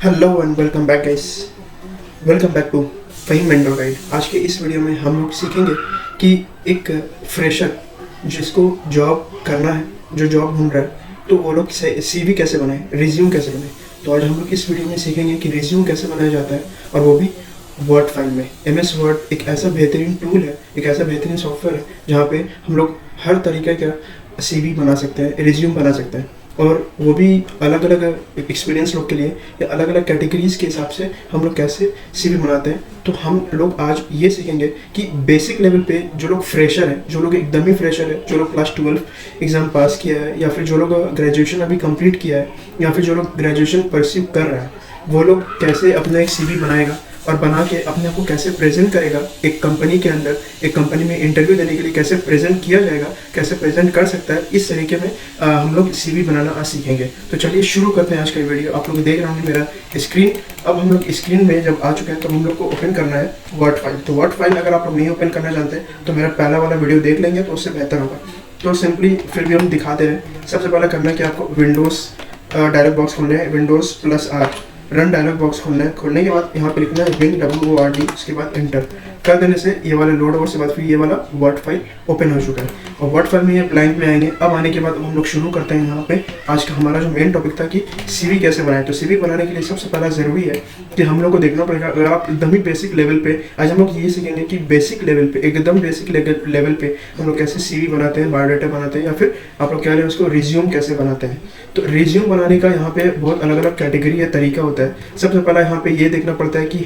Hello and welcome back guys. Welcome back to Faheem mentor guide. आज के इस video में हम लोग सीखेंगे कि एक फ्रेशर जिसको जॉब करना है, जो जॉब ढूंढ रहा है, तो वो लोग सीवी कैसे बनाए, रिज्यूम कैसे बनाए। तो आज हम लोग इस वीडियो में सीखेंगे कि रिज्यूम कैसे बनाया जाता है, और वो भी वर्ड फाइल में। MS वर्ड एक ऐसा बेहतरीन टूल है, एक ऐसा बेहतरीन सॉफ्टवेयर है जहाँ पे हम लोग हर तरीके का CV बना सकते हैं, रिज्यूम बना सकते हैं, और वो भी अलग अलग एक्सपीरियंस लोग के लिए या अलग अलग कैटेगरीज के हिसाब से हम लोग कैसे CV बनाते हैं। तो हम लोग आज ये सीखेंगे कि बेसिक लेवल पे जो लोग फ्रेशर हैं, जो लोग एकदम ही फ्रेशर है, जो लोग क्लास 12 एग्ज़ाम पास किया है, या फिर जो लोग ग्रेजुएशन अभी कंप्लीट किया है, या फिर जो लोग ग्रेजुएशन परस्यू कर रहे हैं, वो लोग कैसे अपना एक CV बनाएगा और बना के अपने आप को कैसे प्रेजेंट करेगा एक कंपनी के अंदर, एक कंपनी में इंटरव्यू देने के लिए कैसे प्रेजेंट किया जाएगा, कैसे प्रेजेंट कर सकता है, इस तरीके में हम लोग CV बनाना आज सीखेंगे। तो चलिए शुरू करते हैं आज का वीडियो। आप लोग देख रहे होंगे मेरा स्क्रीन। अब हम लोग स्क्रीन में जब आ चुके हैं तो हम लोग को ओपन करना है वर्ड फाइल। तो वर्ड फाइल अगर आप लोग नहीं ओपन करना जानते तो मेरा पहला वाला वीडियो देख लेंगे तो उससे बेहतर होगा। तो सिंपली फिर भी हम दिखा दे रहे हैं। सबसे पहले करना है कि आपको विंडोज़ डायलॉग बॉक्स खोलना है, Windows+R रन डायलॉग बॉक्स खोलना है। खोलने के बाद यहाँ पे लिखना है WORD, उसके बाद एंटर कर देने से ये वाला लोड और उसके बाद फिर ये वाला वर्ड फाइल ओपन हो चुका है। और वर्ड फाइल में ये ब्लैंक में आएंगे। अब आने के बाद हम लोग शुरू करते हैं। यहाँ पे आज का हमारा जो मेन टॉपिक था कि CV कैसे बनाए। तो CV बनाने के लिए सबसे पहला ज़रूरी है कि हम लोग को देखना पड़ेगा, अगर आप एकदम ही बेसिक लेवल पे, आज हम लोग ये सीखेंगे कि बेसिक लेवल पे, एकदम बेसिक लेवल पे हम लोग कैसे CV बनाते हैं, बायोडाटा बनाते हैं, या फिर आप लोग कह रहे हैं उसको रिज्यूम कैसे बनाते हैं। तो रिज्यूम बनाने का यहाँ पे बहुत अलग अलग कैटेगरी या तरीका होता है। सबसे पहला यहाँ पे ये देखना पड़ता है कि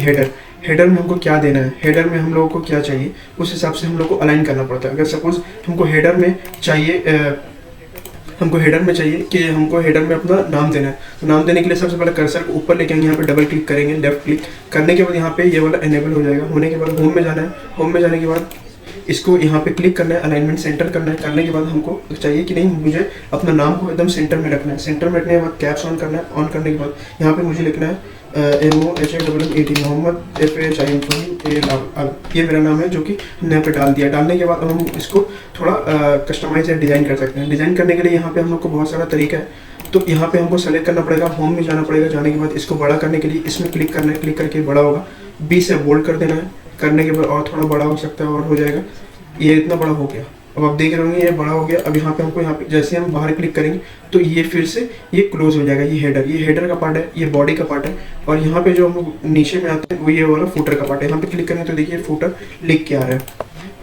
हेडर में हमको क्या देना है, हेडर में हम लोगों को क्या चाहिए, उस हिसाब से हम लोग को अलाइन करना पड़ता है। अगर सपोज हमको हेडर में चाहिए कि हमको हेडर में अपना नाम देना है, तो नाम देने के लिए सबसे पहले कर्सर को ऊपर लेके आएंगे, यहाँ पे डबल क्लिक करेंगे, लेफ्ट क्लिक करने के बाद यहाँ पे ये वाला एनेबल हो जाएगा। होने के बाद होम में जाना है। होम में जाने के बाद इसको यहाँ पे क्लिक करना है, अलाइनमेंट सेंटर करना है। करने के बाद हमको चाहिए कि नहीं, मुझे अपना नाम को एकदम सेंटर में रखना है। सेंटर में रखने के बाद कैप्स ऑन करना है। ऑन करने के बाद यहाँ पे मुझे लिखना है MOHAMMAD मोहम्मद FHIM, ये मेरा नाम है जो कि हमने यहाँ पे डाल दिया। डालने के बाद हम इसको थोड़ा कस्टमाइज या डिज़ाइन कर सकते हैं। डिज़ाइन करने के लिए यहाँ पे हम लोग को बहुत सारा तरीका है। तो यहाँ पे हमको सेलेक्ट करना पड़ेगा, होम में जाना पड़ेगा। जाने के बाद इसको बड़ा करने के लिए इसमें क्लिक करना है। क्लिक करके बड़ा होगा, B से बोल्ड कर देना है। करने के बाद और थोड़ा बड़ा हो सकता है और हो जाएगा। ये इतना बड़ा हो गया। अब आप देख रहे होंगे ये बड़ा हो गया। अब यहाँ पे हमको यहाँ पे जैसे हम बाहर क्लिक करेंगे तो ये फिर से ये क्लोज हो जाएगा। ये हेडर का पार्ट है, ये बॉडी का पार्ट है, और यहाँ पे जो हम लोग नीचे में आते हैं वो ये वाला फुटर का पार्ट है। यहाँ पे क्लिक करेंगे तो देखिए फुटर लिख के आ रहा है।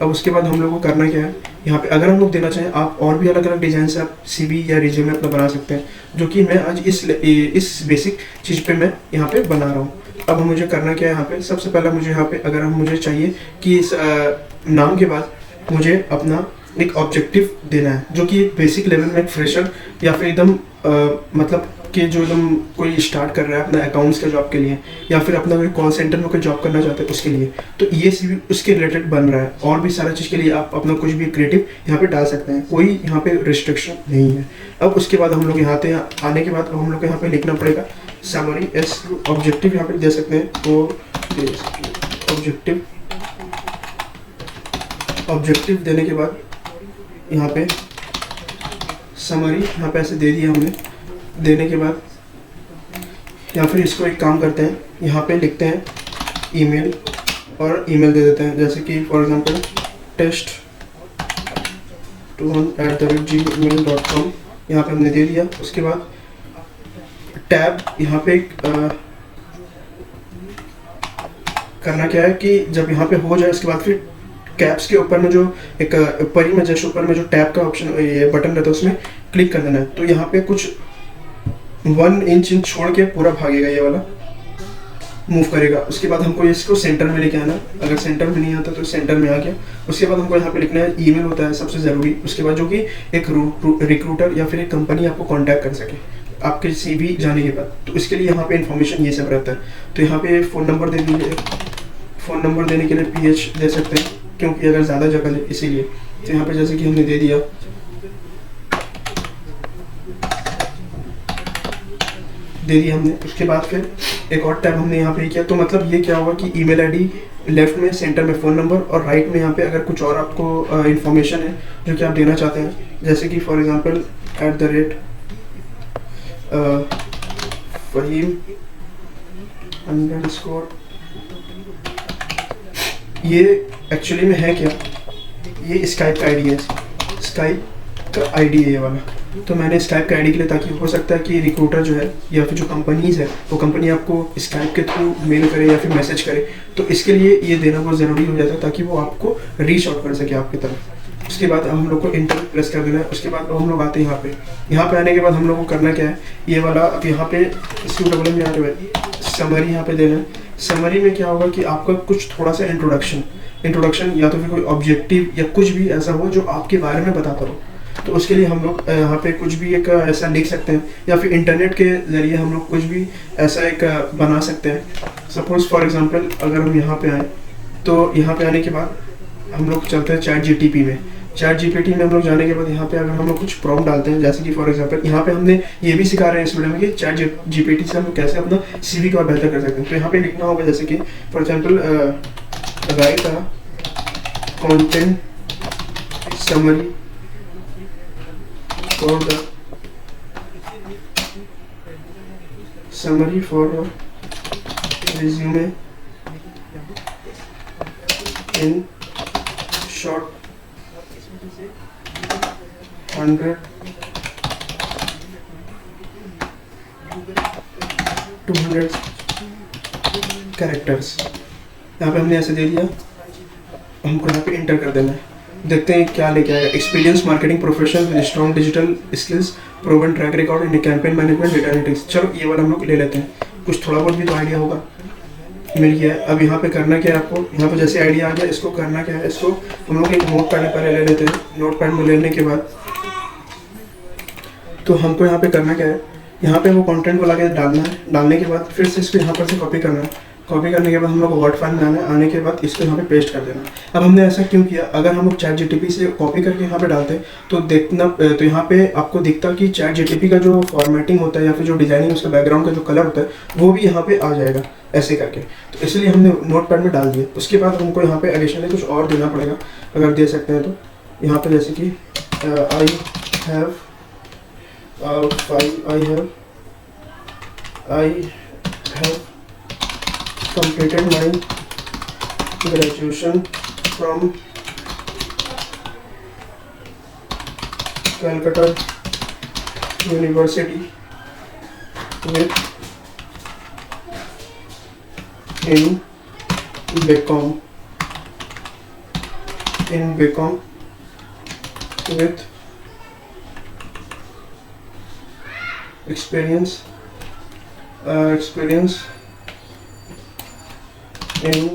अब उसके बाद हम लोग को करना क्या है, यहाँ पे अगर हम लोग देना चाहें आप और भी अलग अलग डिज़ाइन से आप CV या रिज्यूमे अपना बना सकते हैं, जो कि मैं आज इस बेसिक चीज़ पे मैं यहाँ पे बना रहा हूँ। अब मुझे करना क्या है, यहाँ पे सबसे पहला मुझे यहाँ पे अगर मुझे चाहिए कि इस नाम के बाद मुझे अपना एक ऑब्जेक्टिव देना है, जो कि बेसिक लेवल में एक फ्रेशर या फिर एकदम मतलब कि जो एकदम कोई स्टार्ट कर रहा है अपना अकाउंट्स का जॉब के लिए, या फिर अपना कोई कॉल सेंटर में कोई जॉब करना चाहते हैं उसके लिए, तो ये CV उसके रिलेटेड बन रहा है। और भी सारा चीज़ के लिए आप अपना कुछ भी क्रिएटिव यहाँ पे डाल सकते हैं, कोई यहाँ पे रिस्ट्रिक्शन नहीं है। अब उसके बाद हम लोग यहाँ पे आने के बाद हम लोग को यहाँ पे लिखना पड़ेगा समरी ऑब्जेक्टिव, यहाँ पे दे सकते हैं। तो ऑब्जेक्टिव देने के बाद यहाँ पे समरी यहाँ पे ऐसे दे दिया हमने। देने के बाद या फिर इसको एक काम करते हैं, यहाँ पे लिखते हैं ईमेल और ईमेल दे देते हैं, जैसे कि फॉर एग्जांपल test21@gmail.com यहाँ पे हमने दे दिया। उसके बाद टैब यहाँ पे करना क्या है कि जब यहाँ पे हो जाए उसके बाद फिर कैप्स के ऊपर में जो एक ऊपर ही में जस्ट ऊपर में जो टैब का ऑप्शन ये बटन रहता है उसमें क्लिक कर देना है। तो यहाँ पे कुछ 1 इंच छोड़ के पूरा भागेगा, ये वाला मूव करेगा। उसके बाद हमको इसको सेंटर में लेके आना। अगर सेंटर में नहीं आता तो सेंटर में आ गया। उसके बाद हमको यहाँ पे लिखना है ईमेल होता है सबसे ज़रूरी। उसके बाद जो कि एक रिक्रूटर या फिर एक कंपनी आपको कांटेक्ट कर सके आपके CV जाने के बाद, तो इसके लिए यहाँ पे इन्फॉर्मेशन ये सब रहता है। तो यहाँ पे फ़ोन नंबर दे दीजिए। फ़ोन नंबर देने के लिए PH दे सकते हैं, क्योंकि अगर ज़्यादा जगह है इसीलिए। तो यहाँ पे जैसे कि हमने दे दिया, हमने। उसके बाद फिर एक और टैब हमने यहाँ पे किया। तो मतलब ये क्या होगा कि ईमेल ID लेफ्ट में, सेंटर में फ़ोन नंबर, और राइट में यहाँ पे अगर कुछ और आपको इन्फॉर्मेशन है जो कि आप देना चाहते हैं, जैसे कि फॉर एग्जांपल @ फहीम अंडरस्कोर। ये एक्चुअली में है क्या, ये स्काइप का आईडी है, स्काइप का आईडी है ये वाला। तो मैंने स्काइप का आईडी के लिए, ताकि हो सकता है कि रिक्रूटर जो है या फिर जो कंपनीज है वो कंपनी आपको स्काइप के थ्रू मेल करे या फिर मैसेज करे, तो इसके लिए ये देना बहुत ज़रूरी हो जाता है ताकि वो आपको रीच आउट कर सके आपकी तरफ। उसके बाद हम लोग को इंटर प्रेस कर देना है। उसके बाद हम लोग आते हैं यहाँ पे। यहाँ पे आने के बाद हम लोग को करना क्या है, ये वाला अब यहाँ पे सूटेबल में आ रहा है, समरी यहाँ पे देना है। समरी में क्या होगा कि आपका कुछ थोड़ा सा इंट्रोडक्शन या तो फिर कोई ऑब्जेक्टिव या कुछ भी ऐसा हो जो आपके बारे में बताता हो। तो उसके लिए हम लोग यहाँ पे कुछ भी एक ऐसा लिख सकते हैं, या फिर इंटरनेट के ज़रिए हम लोग कुछ भी ऐसा एक बना सकते हैं। सपोज़ फॉर एग्जांपल अगर हम यहाँ पे आए, तो यहाँ पे आने के बाद हम लोग चलते हैं चैट जीटीपी में। चैट जीपीटी में हम लोग जाने के बाद यहाँ पे अगर हम लोग कुछ प्रॉम्प्ट डालते हैं, जैसे कि फॉर एग्जांपल यहाँ पे हमने ये भी सिखा रहे हैं इस वीडियो में कि चैट जीपीटी से हम कैसे अपना सीवी को और बेहतर कर सकते हैं। तो यहाँ पे लिखना होगा जैसे कि for example right a content summary for the summary for a resume in short 100 200 characters. यहाँ पे हमने ऐसे दे दिया, हमको यहाँ पे इंटर कर देना है। देखते हैं क्या लेके आएगा। Experience marketing professional with strong digital skills, proven track record in campaign management, data analytics. चलो ये वाला हम लोग ले लेते हैं, कुछ थोड़ा बहुत भी तो आइडिया होगा मिल गया है। अब यहाँ पे करना क्या है आपको, यहाँ पे जैसे आइडिया आ गया, इसको करना क्या है, इसको हम लोग एक नोट पैड पर ले लेते हैं। नोट पैड में लेने के बाद तो हमको यहाँ पे करना क्या है, यहाँ पे वो कंटेंट को लाके डालना है। डालने के बाद फिर से इसको यहाँ पर से कॉपी करना है। कॉपी करने के बाद हम लोग वर्ड फाइल में आना है। आने के बाद इसको यहाँ पे पेस्ट कर देना। अब हमने ऐसा क्यों किया, अगर हम लोग चैट जीटीपी से कॉपी करके यहाँ पे डालते तो देखना, तो यहाँ पे आपको दिखता कि चैट जीटीपी का जो फॉर्मेटिंग होता है या फिर जो डिजाइनिंग, उसका बैकग्राउंड का जो कलर होता है वो भी यहाँ पे आ जाएगा ऐसे करके। तो इसलिए हमने नोट पैड में डाल दिया। उसके बाद हमको यहाँ पे एडिशनली कुछ और देना पड़ेगा, अगर दे सकते हैं तो। यहाँ पे जैसे कि I have completed my graduation from Calcutta University with in BCom with experience in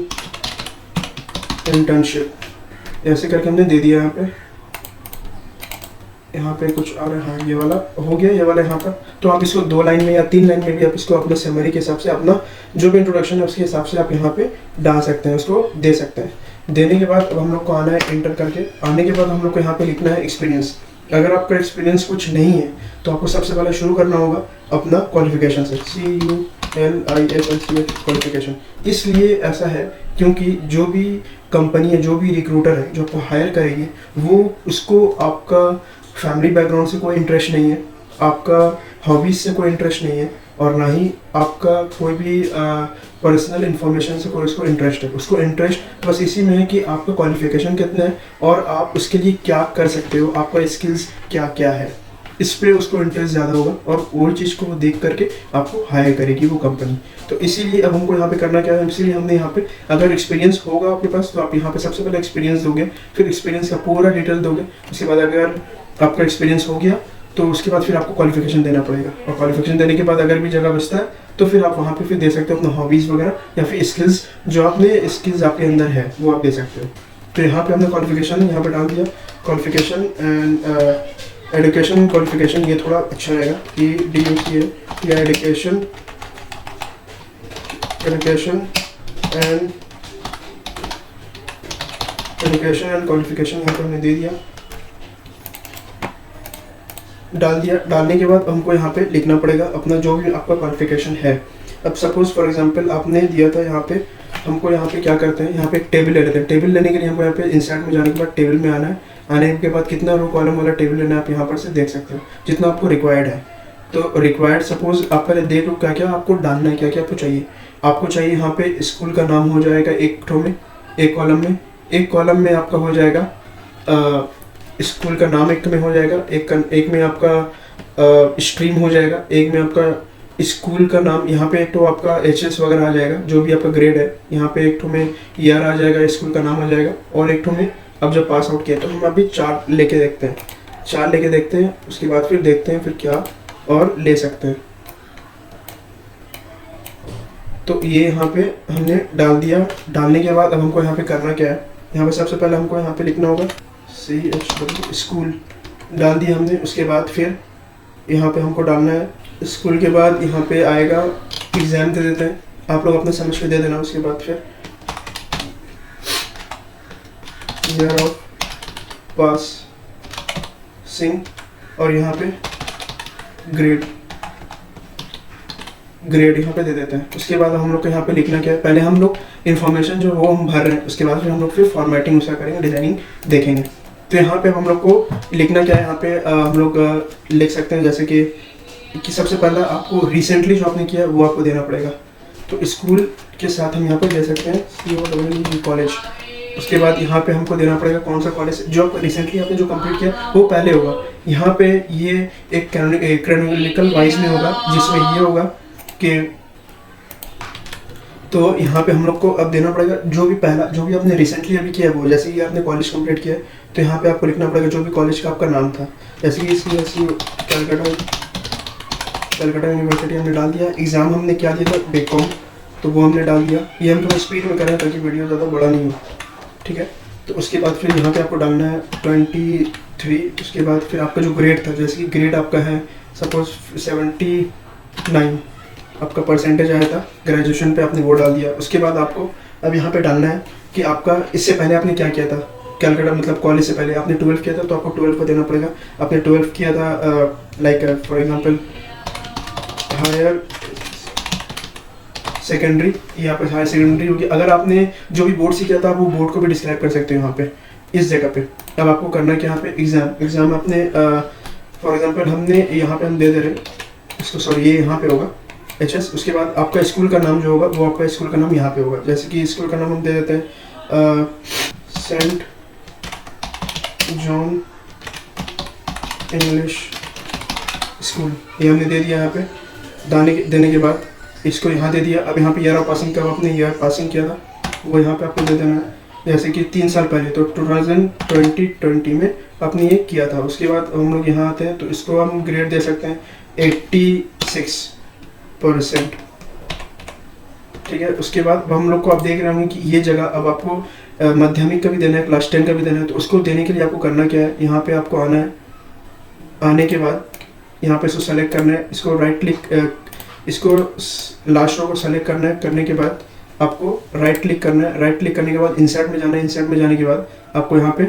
internship. ऐसे करके हमने दे दिया। यहाँ पे कुछ आ रहा है, ये वाला हो गया, ये वाला यहाँ पर। तो आप इसको 2 लाइन में या 3 लाइन में भी आप इसको अपने समरी के हिसाब से, अपना जो भी इंट्रोडक्शन है उसके हिसाब से आप यहाँ पे डाल सकते हैं, उसको दे सकते हैं। देने के बाद अब हम लोग को आना है इंटर करके। आने के बाद हम लोग को यहाँ पे लिखना है एक्सपीरियंस। अगर आपका एक्सपीरियंस कुछ नहीं है तो आपको सबसे पहले शुरू करना होगा अपना क्वालिफिकेशन से, CULIFICH क्वालिफिकेशन। इसलिए ऐसा है क्योंकि जो भी कंपनी है, जो भी रिक्रूटर है जो आपको हायर करेगी, वो उसको आपका फैमिली बैकग्राउंड से कोई इंटरेस्ट नहीं है, आपका हॉबीज से कोई इंटरेस्ट नहीं है, और ना ही आपका कोई भी पर्सनल इन्फॉर्मेशन से कोई उसको इंटरेस्ट है। उसको इंटरेस्ट बस इसी में है कि आपका क्वालिफिकेशन कितना है और आप उसके लिए क्या कर सकते हो, आपका स्किल्स क्या क्या है, इस पर उसको इंटरेस्ट ज़्यादा होगा और वो चीज़ को वो देख करके आपको हायर करेगी वो कंपनी। तो इसीलिए अब हमको यहाँ पे करना क्या है, इसीलिए हमने यहाँ पे अगर एक्सपीरियंस होगा आपके पास तो आप यहाँ पे सबसे पहले एक्सपीरियंस दोगे, फिर एक्सपीरियंस का पूरा डिटेल दोगे। उसके बाद अगर आपका एक्सपीरियंस हो गया तो उसके बाद फिर आपको क्वालिफिकेशन देना पड़ेगा, और क्वालिफिकेशन देने के बाद अगर भी जगह बचता है तो फिर आप वहाँ पे फिर दे सकते हो अपना हॉबीज़ वगैरह, या फिर स्किल्स जो आपने स्किल्स आपके अंदर है वो आप दे सकते हो। तो यहाँ पे हमने क्वालिफिकेशन यहाँ पे डाल दिया, क्वालिफिकेशन एंड एजुकेशन क्वालिफिकेशन। ये थोड़ा अच्छा रहेगा कि DUCA या एजुकेशन एंड क्वालिफिकेशन यहाँ पे हमने दे दिया, डाल दिया। डालने के बाद हमको यहाँ पे लिखना पड़ेगा अपना जो भी आपका क्वालिफिकेशन है। अब सपोज फॉर एग्जांपल आपने दिया था यहाँ पे, हमको यहाँ पे क्या करते हैं, यहाँ पे एक टेबल ले लेते हैं। टेबल लेने के लिए हमको यहाँ पे इंसर्ट में जाने के बाद टेबल में आना है। आने के बाद कितना रो कॉलम वाला टेबल लेना है आप यहाँ पर से देख सकते हो, जितना आपको रिक्वायर्ड है। तो रिक्वायर्ड सपोज आप पहले देख लो क्या क्या आपको डालना है, क्या क्या आपको चाहिए। आपको चाहिए यहाँ पे स्कूल का नाम हो जाएगा एक रो में, एक कॉलम में। एक कॉलम में आपका हो जाएगा स्कूल का नाम, एक में हो जाएगा, एक में आपका स्ट्रीम हो जाएगा, एक में आपका स्कूल का नाम। यहाँ पे एक तो आपका एचएस वगैरह आ जाएगा, जो भी आपका ग्रेड है। यहाँ पे एक तो में ईयर आ जाएगा, स्कूल का नाम आ जाएगा, और एक तो में अब जब पास आउट किया। तो हम अभी 4 लेके देखते हैं, 4 लेके देखते हैं, उसके बाद फिर देखते हैं फिर क्या और ले सकते हैं। तो ये यहाँ पे हमने डाल दिया। डालने के बाद अब हमको यहाँ पे करना क्या है, यहाँ पे सबसे पहले हमको यहाँ पे लिखना होगा CHW स्कूल, डाल दिया हमने। उसके बाद फिर यहाँ पे हमको डालना है स्कूल के बाद यहाँ पे आएगा एग्ज़ाम दे देते हैं, आप लोग अपने समझ के दे देना। उसके बाद फिर ईयर ऑफ पासिंग और यहाँ पे ग्रेड यहाँ पे दे देते हैं। उसके बाद हम लोग को यहाँ पे लिखना क्या है, पहले हम लोग इन्फॉर्मेशन जो वो हम भर रहे हैं, उसके बाद फिर हम लोग फिर फॉर्मेटिंग उसका करेंगे, डिजाइनिंग देखेंगे। तो यहाँ पे हम लोग को लिखना क्या है, यहाँ पे हम लोग लिख सकते हैं जैसे कि सबसे पहला आपको रिसेंटली जो आपने किया वो आपको देना पड़ेगा। तो स्कूल के साथ हम यहाँ पे दे सकते हैं COEE कॉलेज। उसके बाद यहाँ पे हमको देना पड़ेगा कौन सा कॉलेज जो रिसेंटली आपने जो कंप्लीट किया वो पहले होगा। यहाँ पे ये एक क्रोनोलॉजिकल वाइज में होगा, जिसमें ये होगा कि तो यहाँ पे हम लोग को अब देना पड़ेगा जो भी पहला जो भी आपने रिसेंटली अभी किया वो, जैसे कि आपने कॉलेज कंप्लीट किया तो यहाँ पे आपको लिखना पड़ेगा जो भी कॉलेज का आपका नाम था, जैसे कि CSU कलकत्ता यूनिवर्सिटी हमने डाल दिया। एग्ज़ाम हमने क्या दिया था, BCom, तो वो हमने डाल दिया। ये हम थोड़ा स्पीड में करें ताकि वीडियो ज़्यादा बड़ा नहीं हो, ठीक है। तो उसके बाद फिर यहाँ पे आपको डालना है 23। उसके बाद फिर आपका जो ग्रेड था, जैसे कि ग्रेड आपका है सपोज 79 आपका परसेंटेज आया था ग्रेजुएशन पे, आपने वो डाल दिया। उसके बाद आपको अब यहाँ पे डालना है कि आपका इससे पहले आपने क्या किया था, कैलकाटा मतलब कॉलेज से पहले आपने 12 किया था तो आपको 12 को देना पड़ेगा। आपने 12 किया था like for example higher secondary, यहाँ पे हायर सेकेंडरी होगी। अगर आपने जो भी बोर्ड से किया था आप वो बोर्ड को भी डिस्क्राइब कर सकते हो यहाँ पे इस जगह पे। अब आपको करना है कि यहाँ पे एग्ज़ाम आपने फॉर एग्जांपल हमने यहाँ पे हम दे रहे हैं इसको, सॉरी ये यहाँ पे होगा HS। उसके बाद आपका स्कूल का नाम जो होगा वो आपका स्कूल का नाम यहाँ पे होगा, जैसे कि स्कूल का नाम हम दे देते हैं सेंट जॉन इंग्लिश स्कूल, ये हमने दे दिया। यहाँ पे देने के बाद इसको यहाँ दे दिया। अब यहाँ पे ईयर ऑफ पासिंग कब आपने ईयर पासिंग किया था वो यहाँ पे आपको दे देना है, जैसे कि 3 साल पहले, तो 2020 में आपने ये किया था। उसके बाद हम लोग यहाँ आते हैं तो इसको हम ग्रेड दे सकते हैं 86%, ठीक है। उसके बाद हम लोग को आप देख रहे होंगे कि ये जगह अब आपको माध्यमिक का भी देना है, क्लास 10 का भी देना है। तो उसको देने के लिए आपको करना क्या है, यहाँ पे आपको आना है। आने के बाद यहाँ पे इसको सेलेक्ट करना है, इसको राइट क्लिक, इसको लास्ट रो को सेलेक्ट करना है। करने के बाद आपको राइट क्लिक करना है। राइट क्लिक करने के बाद इंसर्ट में जाना है। इंसर्ट में जाने के बाद आपको यहाँ पे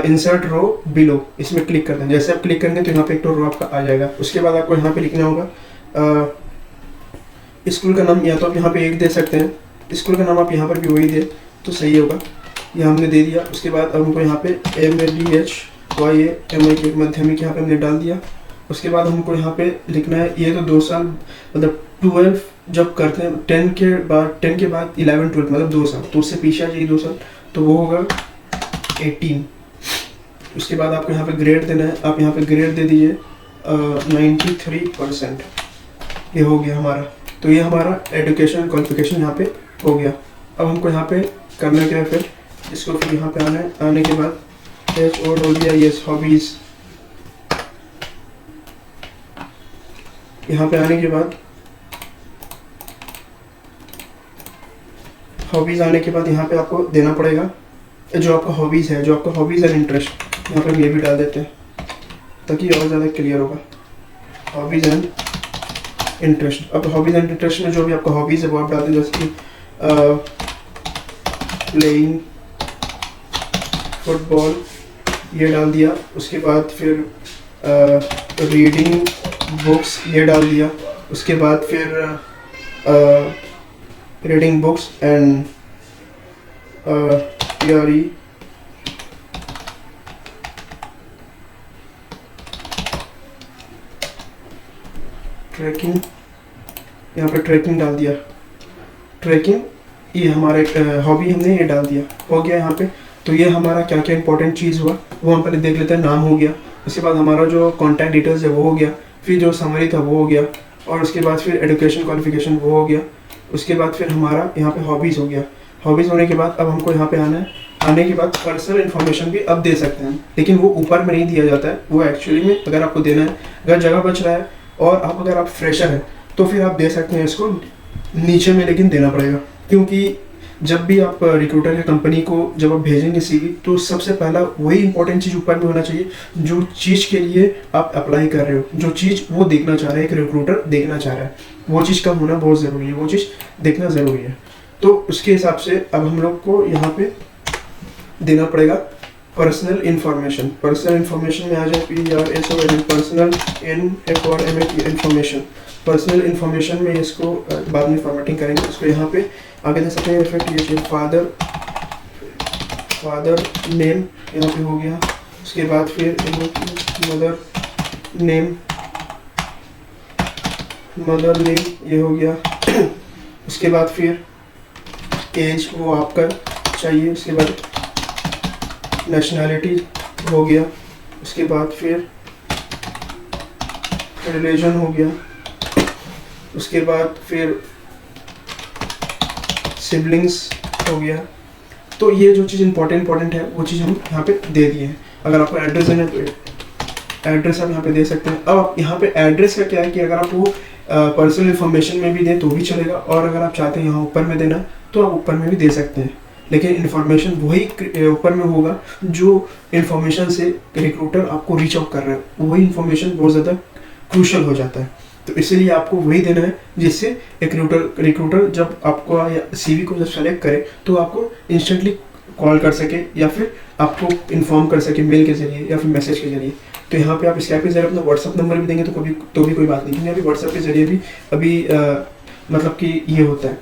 इंसर्ट रो बिलो इसमें क्लिक करना है। जैसे आप क्लिक करेंगे तो यहाँ पे एक तो रो आपका आ जाएगा। उसके बाद आपको यहाँ पे लिखना होगा स्कूल का नाम, या तो आप यहाँ पे एक दे सकते हैं, स्कूल का नाम आप यहाँ पर भी वही दे तो सही होगा। यह हमने दे दिया। उसके बाद अब हमको यहाँ पे MADHYA माध्यमिक यहाँ पे हमने डाल दिया। उसके बाद हमको यहाँ पे लिखना है, ये तो 2 साल मतलब 12 जब करते हैं 10 के बाद 11 12 मतलब 2 साल, तो उससे पीछे आ जाएगी 2 साल, तो वो होगा 18। उसके बाद आपको यहाँ पे ग्रेड देना है। आप यहाँ पे ग्रेड दे दीजिए 93%, ये हो गया हमारा। तो ये हमारा एजुकेशन क्वालिफिकेशन यहाँ पे हो गया। अब हमको यहाँ पे करना क्या है, फिर इसको फिर यहाँ पे आना है। आने के बाद HOWIS हॉबीज़, यहाँ पे आने के बाद हॉबीज़ आने के बाद यहाँ पे आपको देना पड़ेगा जो आपका हॉबीज़ है, जो आपका हॉबीज़ एंड इंटरेस्ट, यहाँ पे हम ये भी डाल देते हैं ताकि और ज़्यादा क्लियर होगा। हॉबीज़ एंड इंटरेस्ट, अब हॉबीज़ एंड इंटरेस्ट में जो भी आपका हॉबीज़ है वो आप डाल दें, जैसे कि प्लेइंग फुटबॉल, ये डाल दिया। उसके बाद फिर रीडिंग बुक्स, ये डाल दिया। उसके बाद फिर reading books and theory, tracking, यहाँ पे ट्रैकिंग डाल दिया, ट्रैकिंग ये हमारा एक हॉबी हमने ये डाल दिया, हो गया यहाँ पे। तो ये हमारा क्या क्या इंपॉर्टेंट चीज़ हुआ वो हम पहले देख लेते हैं। नाम हो गया, उसके बाद हमारा जो कॉन्टैक्ट डिटेल्स है वो हो गया, फिर जो समरी था वो हो गया, और उसके बाद फिर एजुकेशन क्वालिफिकेशन वो हो गया, उसके बाद फिर हमारा यहाँ पे हॉबीज़ हो गया। हॉबीज़ होने के बाद अब हमको यहाँ पे आना है, आने के बाद पर्सनल इन्फॉर्मेशन भी अब दे सकते हैं, लेकिन वो ऊपर में नहीं दिया जाता है, वो एक्चुअली में अगर आपको देना है, अगर जगह बच रहा है और अगर आप फ्रेशर हैं तो फिर आप दे सकते हैं इसको नीचे में, लेकिन देना पड़ेगा। क्योंकि जब भी आप रिक्रूटर या कंपनी को जब आप भेजेंगे सीवी, तो सबसे पहला वही इंपॉर्टेंट चीज़ ऊपर में होना चाहिए जो चीज़ के लिए आप अप्लाई कर रहे हो, जो चीज़ वो देखना चाह रहा है, एक रिक्रूटर देखना चाह रहा है, वो चीज़ का होना बहुत ज़रूरी है, वो चीज़ देखना ज़रूरी है। तो उसके हिसाब से अब हम लोग को यहाँ पे देना पड़ेगा पर्सनल इन्फॉर्मेशन। पर्सनल इन्फॉर्मेशन में आ जाए PRSON, personal information. Personal information में इसको बाद में फॉर्मेटिंग करेंगे, उसको यहाँ पे आगे दे सकते हैं। इफेक्ट ये चाहिए फादर नेम यहाँ पे हो गया, उसके बाद फिर मदर नेम ये हो गया, उसके बाद फिर एज वो आपका चाहिए, उसके बाद नेशनैलिटी हो गया, उसके बाद फिर रिलीजन हो गया, उसके बाद फिर सिबलिंग्स हो गया। तो ये जो चीज़ इंपॉर्टेंट है वो चीज़ हम यहाँ पे दे दिए हैं। अगर आपको एड्रेस देना है तो एड्रेस आप यहाँ पे दे सकते हैं। अब आप यहाँ पे एड्रेस का क्या है कि अगर आप वो पर्सनल इन्फॉर्मेशन में भी दें तो भी चलेगा, और अगर आप चाहते हैं यहाँ ऊपर में देना तो आप ऊपर में भी दे सकते हैं, लेकिन इन्फॉर्मेशन वही ऊपर में होगा जो इन्फॉर्मेशन से रिक्रूटर आपको रीच आउट कर रहा है, वही इन्फॉर्मेशन बहुत ज़्यादा क्रूशल हो जाता है। तो इसीलिए आपको वही देना है जिससे एक रिक्रूटर जब आपको सीवी को जब सेलेक्ट करे तो आपको इंस्टेंटली कॉल कर सके या फिर आपको इन्फॉर्म कर सके मेल के जरिए या फिर मैसेज के जरिए। तो यहाँ पे आप स्काइप के जरिए अपना व्हाट्सअप नंबर भी देंगे तो भी कोई बात नहीं, क्योंकि अभी व्हाट्सअप के जरिए भी अभी मतलब कि ये होता है।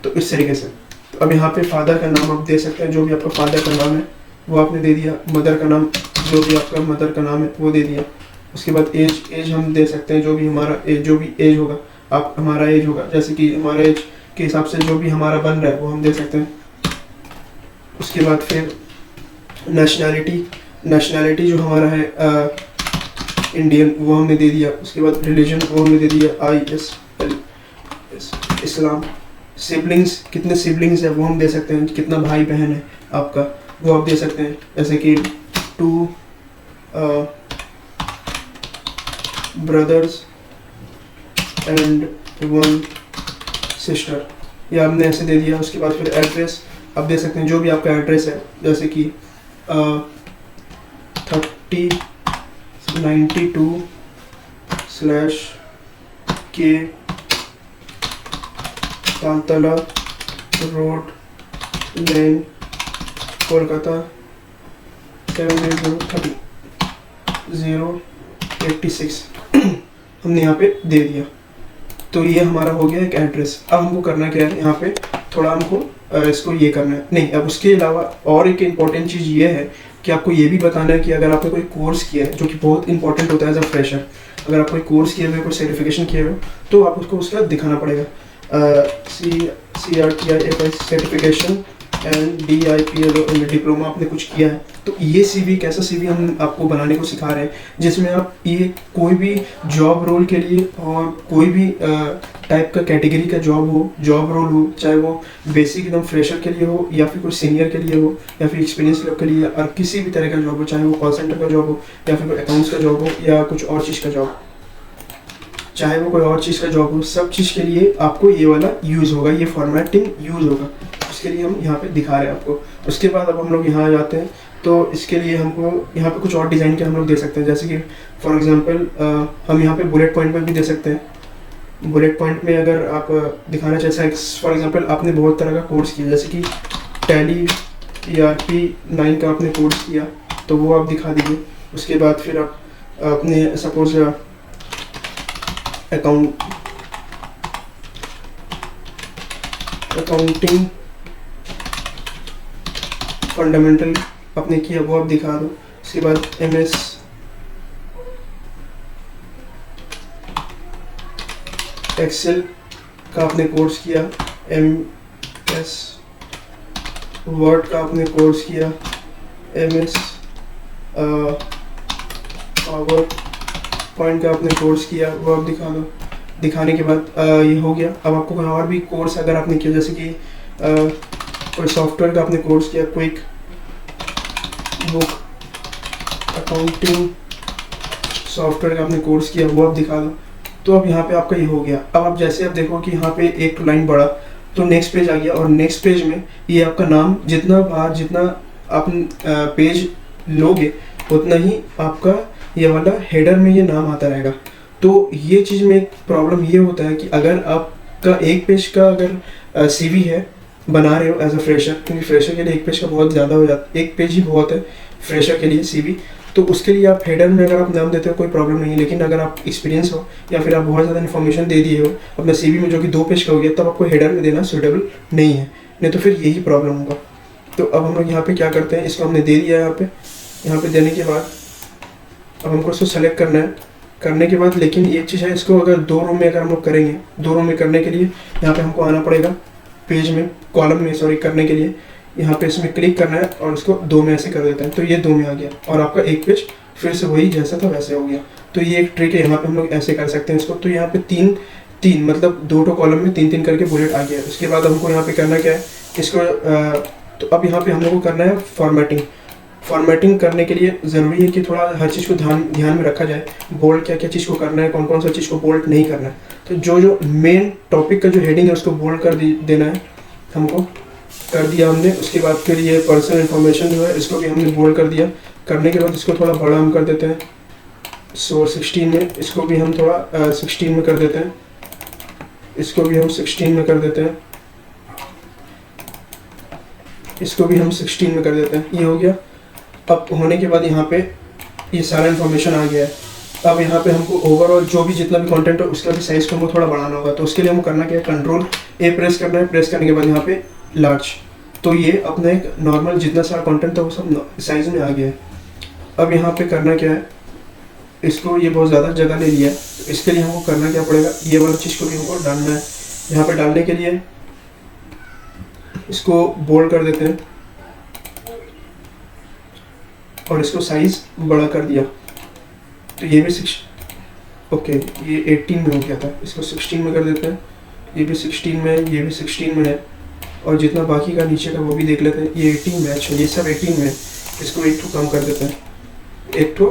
तो इस तरीके से तो अब यहाँ पे फादर का नाम आप दे सकते हैं, जो भी आपका फादर का नाम है वो आपने दे दिया। मदर का नाम, जो भी आपका मदर का नाम है वो दे दिया। उसके बाद एज हम दे सकते हैं, जो भी हमारा एज होगा, आप हमारा एज होगा, जैसे कि हमारा एज के हिसाब से जो भी हमारा बन रहा है वो हम दे सकते हैं। उसके बाद फिर नेशनैलिटी जो हमारा है इंडियन, वो हमने दे दिया। उसके बाद रिलीजन वो हमने दे दिया ISL, इस्लाम। सिबलिंग्स, कितने सिबलिंग्स है वो हम दे सकते हैं, कितना भाई बहन है आपका वो आप दे सकते हैं, जैसे कि 2 ब्रदर्स एंड 1 सिस्टर, ये हमने ऐसे दे दिया। उसके बाद फिर एड्रेस आप दे सकते हैं, जो भी आपका एड्रेस है, जैसे कि 3092/K तालतला रोड लेन कोलकाता 78036 हमने यहाँ पे दे दिया। तो ये हमारा हो गया एक एड्रेस। अब हमको करना क्या है, यहाँ पे थोड़ा हमको इसको ये करना है नहीं। अब उसके अलावा और एक इम्पॉर्टेंट चीज़ ये है कि आपको ये भी बताना है कि अगर आपने कोई कोर्स किया है, जो कि बहुत इंपॉर्टेंट होता है एज अ फ्रेशर, अगर आप कोई कोर्स किए हुए, कोई सर्टिफिकेशन किए हुए, तो आप उसको उसका दिखाना पड़ेगा। CRTIFI certification and DIPL diploma आपने कुछ किया है, तो ये CV कैसा CV हम आपको बनाने को सिखा रहे हैं, जिसमें आप ये कोई भी जॉब रोल के लिए और कोई भी टाइप का कैटेगरी का जॉब रोल हो, चाहे वो बेसिक एकदम फ्रेशर के लिए हो या फिर कोई सीनियर के लिए हो या फिर एक्सपीरियंस लोग के लिए, और किसी भी तरह का जॉब हो, चाहे वो कॉल सेंटर का जॉब हो या फिर कोई अकाउंट्स का जॉब हो या कुछ और चीज़ का जॉब, चाहे वो कोई और चीज़ का जॉब हो, सब चीज़ के लिए आपको ये वाला यूज़ होगा, ये फॉर्मेटिंग यूज़ होगा। उसके लिए हम यहाँ पे दिखा रहे हैं आपको। उसके बाद अब हम लोग यहाँ आ जाते हैं, तो इसके लिए हमको यहाँ पे कुछ और डिज़ाइन के हम लोग दे सकते हैं, जैसे कि फॉर एग्जांपल हम यहाँ पे बुलेट पॉइंट में भी दे सकते हैं। बुलेट पॉइंट में अगर आप दिखाना चाहते हैं, फॉर एग्जांपल आपने बहुत तरह का कोर्स किया, जैसे कि टैली ERP9 का आपने कोर्स किया, तो वो आप दिखा दीजिए। उसके बाद फिर आप अपने सपोज अकाउंटिंग फंडामेंटल आपने किया, वो आप दिखा दो। उसके बाद MS एक्सेल का आपने कोर्स किया, MS वर्ड का आपने कोर्स किया, MS पावर पॉइंट का आपने कोर्स किया, वो आप दिखा दो। दिखाने के बाद ये हो गया। अब आपको कोई और भी कोर्स अगर आपने किया, जैसे कि कोई सॉफ्टवेयर का आपने कोर्स किया, क्विक बुक अकाउंटिंग सॉफ्टवेयर का आपने कोर्स किया, वो आप दिखा दो। तो अब यहाँ पे आपका ये हो गया। अब आप जैसे आप देखो कि यहाँ पे एक लाइन बढ़ा तो नेक्स्ट पेज आ गया, और नेक्स्ट पेज में ये आपका नाम जितना आप पेज लोगे उतना ही आपका ये वाला हेडर में ये नाम आता रहेगा। तो ये चीज़ में एक प्रॉब्लम ये होता है कि अगर आपका एक पेज का अगर CV है, बना रहे हो एज अ फ्रेशर, क्योंकि फ्रेशर के लिए एक पेज का बहुत ज़्यादा हो जाता है, एक पेज ही बहुत है फ्रेशर के लिए CV, तो उसके लिए आप हेडर में अगर आप नाम देते हो कोई प्रॉब्लम नहीं है। लेकिन अगर आप एक्सपीरियंस हो या फिर आप बहुत ज़्यादा इन्फॉर्मेशन दे दिए हो अपने CV में जो कि 2 पेज का हो गया, तब आपको हेडर में देना सूटेबल नहीं है, नहीं तो फिर यही प्रॉब्लम होगा। तो अब हम लोग यहाँ पे क्या करते हैं, इसको हमने दे दिया यहाँ पे देने के बाद अब हमको इसको सेलेक्ट करना है। करने के बाद लेकिन एक चीज़ है, इसको अगर 2 रो में अगर हम लोग करेंगे, 2 रो में करने के लिए यहाँ पे हमको आना पड़ेगा पेज में, कॉलम में सॉरी, करने के लिए यहाँ पे इसमें क्लिक करना है और इसको 2 में ऐसे कर देते हैं। तो ये 2 में आ गया और आपका एक पेज फिर से वही जैसा था वैसे हो गया। तो ये एक ट्रिक है, यहाँ पे हम लोग ऐसे कर सकते हैं इसको। तो यहाँ पे 3 मतलब 2 कॉलम में 3 करके बुलेट आ गया। उसके बाद हमको यहाँ पे करना क्या है, इसको तो अब यहाँ पे हम लोग को करना है फॉर्मेटिंग करने के लिए ज़रूरी है कि थोड़ा हर चीज़ को ध्यान में रखा जाए। बोल्ड क्या चीज़ को करना है, कौन सा चीज़ को बोल्ड नहीं करना है। तो जो मेन टॉपिक का जो हेडिंग है उसको बोल्ड कर देना है, हमको कर दिया हमने। उसके बाद फिर ये पर्सनल इन्फॉर्मेशन जो है इसको भी हमने बोल्ड कर दिया। करने के बाद इसको थोड़ा बड़ा हम कर देते हैं, 16 में, इसको भी हम थोड़ा 16 में कर देते हैं, इसको भी हम 16 में कर देते हैं, इसको भी हम 16 में कर देते हैं। ये हो गया। अब होने के बाद यहाँ पे ये सारा इन्फॉर्मेशन आ गया है। अब यहाँ पे हमको ओवरऑल जो भी जितना भी कंटेंट है उसका भी साइज़ को हमको थोड़ा बढ़ाना होगा। तो उसके लिए हमको करना क्या है, Ctrl+A प्रेस करना है। प्रेस करने के बाद यहाँ पे लार्ज, तो ये अपना एक नॉर्मल जितना सारा कंटेंट था वो सब साइज़ में आ गया है। अब यहाँ पे करना क्या है, इसको ये बहुत ज़्यादा जगह ले लिया है, तो इसके लिए हमको करना क्या पड़ेगा, ये वाला चीज़ को भी हमको डालना है। यहाँ पे डालने के लिए इसको बोल्ड कर देते हैं और इसको साइज बड़ा कर दिया। तो ये भी ओके, ये 18 में हो गया था, इसको 16 में कर देते हैं। ये भी 16 में, ये भी 16 में है, और जितना बाकी का नीचे का वो भी देख लेते हैं। ये 18 में, अच्छा ये सब 18 में, इसको एक ठो कम कर देते हैं। एक ठो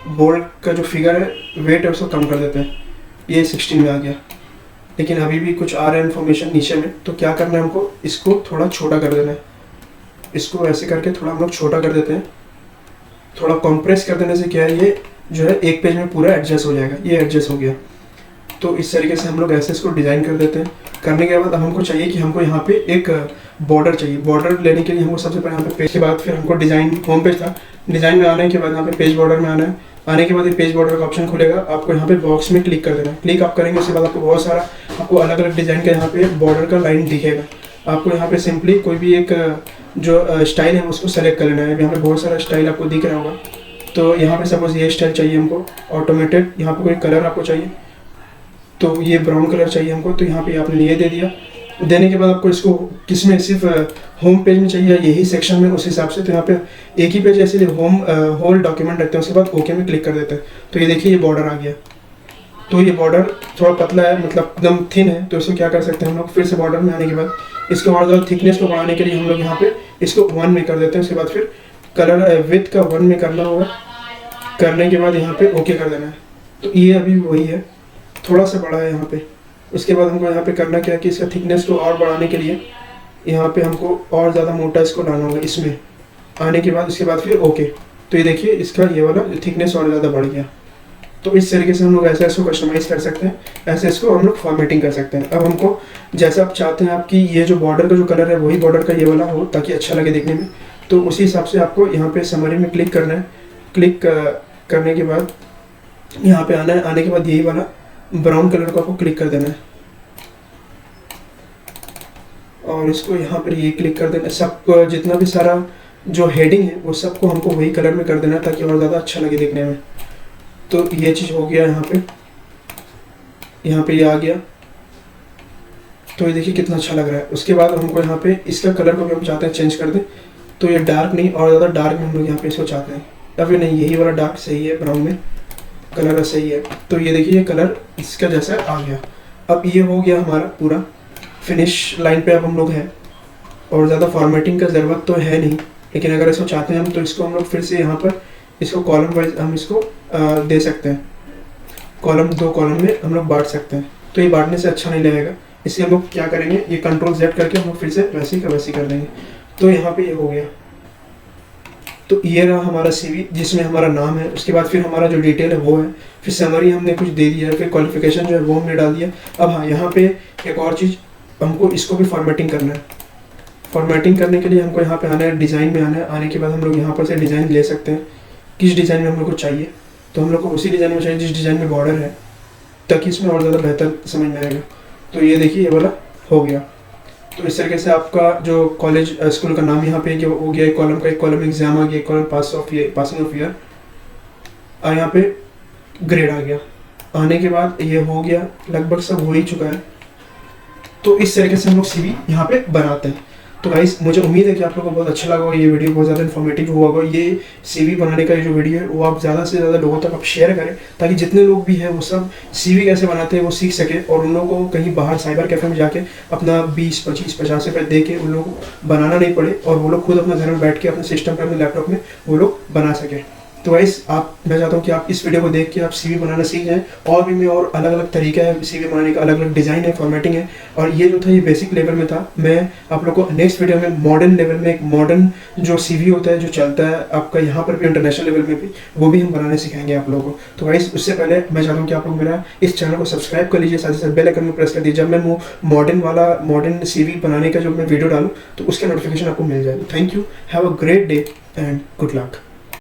बोल्ड का जो फिगर है, वेट है, उसको कम कर देते हैं। ये 16 में आ गया, लेकिन अभी भी कुछ आ रहा है इन्फॉर्मेशन नीचे में। तो क्या करना है हमको, इसको थोड़ा छोटा कर देना है। इसको ऐसे करके थोड़ा हम लोग छोटा कर देते हैं। थोड़ा कंप्रेस कर देने से क्या है, ये जो है एक पेज में पूरा एडजस्ट हो जाएगा। ये एडजस्ट हो गया। तो इस तरीके से हम लोग ऐसे इसको डिज़ाइन कर देते हैं। करने के बाद हमको चाहिए कि हमको यहाँ पे एक बॉर्डर चाहिए। बॉर्डर लेने के लिए हमको सबसे पहले यहाँ पे पेज के बाद फिर हमको डिज़ाइन, होम पेज था, डिज़ाइन में आने के बाद यहाँ पे पेज बॉर्डर में आना है। आने के बाद ये पेज बॉर्डर का ऑप्शन खुलेगा, आपको यहाँ पे बॉक्स में क्लिक कर देना है। क्लिक आप करेंगे, उसके बाद आपको बहुत सारा आपको अलग अलग डिज़ाइन का यहाँ पे बॉर्डर का लाइन दिखेगा। आपको यहाँ पे सिंपली कोई भी एक जो स्टाइल है उसको सेलेक्ट कर लेना है। यहाँ पे बहुत सारा स्टाइल आपको दिख रहा होगा। तो यहाँ पे सपोज ये स्टाइल चाहिए हमको ऑटोमेटेड। यहाँ पे कोई कलर आपको चाहिए, तो ये ब्राउन कलर चाहिए हमको, तो यहाँ पे आपने ये दे दिया। देने के बाद आपको इसको किस में, सिर्फ होम पेज में चाहिए यही सेक्शन में, उस हिसाब से तो यहाँ पे एक ही पेज ऐसे होल डॉक्यूमेंट रखते हैं। उसके बाद ओके में क्लिक कर देते हैं। तो ये देखिए ये बॉर्डर आ गया। तो ये बॉर्डर थोड़ा पतला है, मतलब एकदम थिन है। तो इसको क्या कर सकते हैं हम लोग, फिर से बॉर्डर में आने के बाद इसको और ज़्यादा थिकनेस को बढ़ाने के लिए हम लोग यहाँ पे इसको 1 में कर देते हैं। उसके बाद फिर कलर विथ का 1 में करना होगा। करने के बाद यहाँ पे ओके कर देना है। तो ये अभी वही है, थोड़ा सा बड़ा है यहाँ पे। उसके बाद हमको यहाँ पे करना क्या है कि इसका थिकनेस को और बढ़ाने के लिए यहाँ पे हमको और ज़्यादा मोटा इसको डालना होगा इसमें। आने के बाद उसके बाद फिर ओके। तो ये देखिए इसका ये वाला थिकनेस और ज़्यादा बढ़ गया। तो इस तरीके से हम लोग ऐसे इसको कस्टमाइज़ कर सकते हैं, ऐसे इसको हम लोग फॉर्मेटिंग कर सकते हैं। अब हमको जैसा आप चाहते हैं आपकी ये जो बॉर्डर का जो कलर है वही बॉर्डर का ये वाला हो, ताकि अच्छा लगे देखने में। तो उसी हिसाब से आपको यहाँ पे समरी में क्लिक करना है। क्लिक करने के बाद यहाँ पे आना है। आने के बाद यही वाला ब्राउन कलर को आपको क्लिक कर देना है और इसको यहाँ पर ये क्लिक कर देना है। सब जितना भी सारा जो हेडिंग है वो सबको हमको वही कलर में कर देना है, ताकि और ज़्यादा अच्छा लगे देखने में। तो ये चीज़ हो गया यहाँ पे। यहाँ पे ये आ गया, तो ये देखिए कितना अच्छा लग रहा है। उसके बाद हमको यहाँ पे इसका कलर को भी हम चाहते हैं चेंज कर दें, तो ये डार्क नहीं और ज़्यादा डार्क में हम लोग यहाँ पे इसको चाहते हैं, या फिर नहीं यही वाला डार्क सही है, ब्राउन में कलर सही है। तो ये देखिए ये कलर इसका जैसा आ गया। अब ये हो गया हमारा पूरा फिनिश लाइन पे अब हम लोग हैं, और ज़्यादा फॉर्मेटिंग का ज़रूरत तो है नहीं, लेकिन अगर इसको चाहते हैं हम तो इसको हम लोग फिर से यहाँ पर इसको कॉलम वाइज हम इसको दे सकते हैं, कॉलम 2 कॉलम में हम लोग बांट सकते हैं। तो ये बांटने से अच्छा नहीं लगेगा, इसलिए हम लोग क्या करेंगे, ये कंट्रोल Z करके हम लोग फिर से वैसे ही कर देंगे। तो यहाँ पे ये हो गया। तो ये रहा हमारा CV जिसमें हमारा नाम है, उसके बाद फिर हमारा जो डिटेल है वो है, फिर समरी हमने कुछ दे दिया है, फिर क्वालिफिकेशन जो है वो हमने डाल दिया। अब हाँ, यहाँ पे एक और चीज़, हमको इसको भी फॉर्मेटिंग करना है। फॉर्मेटिंग करने के लिए हमको यहाँ पे आना है, डिज़ाइन में आना है। आने के बाद हम लोग यहाँ पर से डिज़ाइन ले सकते हैं, किस डिज़ाइन में हम लोग को चाहिए। तो हम लोग को उसी डिज़ाइन में चाहिए जिस डिज़ाइन में बॉर्डर है, ताकि इसमें और ज़्यादा बेहतर समझ में आएगा। तो ये देखिए ये वाला हो गया। तो इस तरीके से आपका जो कॉलेज स्कूल का नाम यहाँ पे हो गया, एक कॉलम का, एक कॉलम एग्जाम आ गया, एक कॉलम पासिंग ऑफ ईयर, और यहाँ पे ग्रेड आ गया। आने के बाद ये हो गया, लगभग सब हो ही चुका है। तो इस तरीके से हम लोग CV यहाँ पे बनाते हैं। तो गाइस मुझे उम्मीद है कि आप लोगों को बहुत अच्छा लगा होगा, ये वीडियो बहुत ज़्यादा इन्फॉर्मेटिव हुआ होगा। ये CV बनाने का जो वीडियो है वो आप ज़्यादा से ज़्यादा लोगों तक आप शेयर करें, ताकि जितने लोग भी हैं वो सब CV कैसे बनाते हैं वो सीख सके, और उन लोगों को कहीं बाहर साइबर कैफे में जाके अपना 20, 25, 50 रुपये दे के उन लोगों को बनाना नहीं पड़े, और वो लोग खुद अपने घर में बैठ के अपने सिस्टम पर, अपने लैपटॉप में वो लोग बना सकें। तो गाइस मैं चाहता हूँ कि आप इस वीडियो को देख के आप CV बनाना सीख जाएं। और भी मैं और अलग अलग तरीका है CV बनाने का, अलग अलग डिज़ाइन है, फॉर्मेटिंग है। और ये जो था ये बेसिक लेवल में था। मैं आप लोग को नेक्स्ट वीडियो में मॉडर्न लेवल में, एक मॉडर्न जो CV होता है जो चलता है आपका यहाँ पर भी, इंटरनेशनल लेवल में भी, वो भी हम बनाने सिखाएंगे आप लोगों को। तो गाइस उससे पहले मैं चाहता हूँ कि आप लोग मेरा इस चैनल को सब्सक्राइब कर लीजिए, साथ ही साथ बेल आइकन में प्रेस कर दीजिए। जब मैं वो मॉडर्न CV बनाने का जो मैं वीडियो डालूँ तो उसका नोटिफिकेशन आपको मिल जाएगा। Thank you, have a great day and good luck.